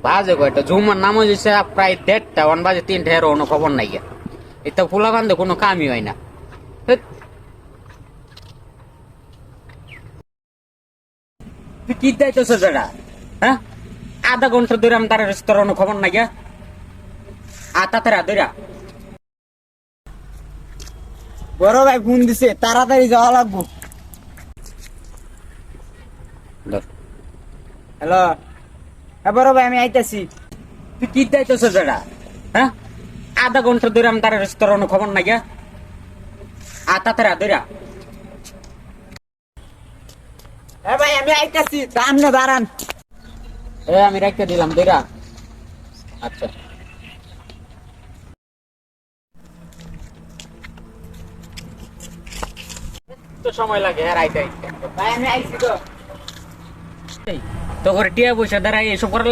বাজে কয়টা ঝুমার নাম হয়েছে প্রায় 1:30 1 বাজে 3 এর কোনো খবর নাই গিয়া এটা ফুলা কান্দে কোনো কামই হয় না। ধ্যাৎ। তুই কি দাইতেছ যেটা হ্যাঁ আধা ঘন্টা ধরে আমি তার তোর কোনো খবর নাই গিয়া আতাতেরা ধরা বড় ভাই ফোন দিছে তাড়াতাড়ি যাওয়া লাগবো। হ্যালো, হ্যাঁ বড় ভাই আমি আইতাছি। তুই কি দাইতেছ যেটা হ্যাঁ আধা ঘন্টা ধরে আমি তার তোর কোনো খবর নাই গিয়া আতাতেরা ধরা হ্যাঁ ভাই আমি আইতাছি, সামনে দাঁড়ান। আমি রেখে দিলাম ধরা। আচ্ছা তো সময় লাগে হ্যাঁ আইতে আইতে ভাই আমি আইছি তো। তো করে টিয়া পয়সা দ্বারা এসব করার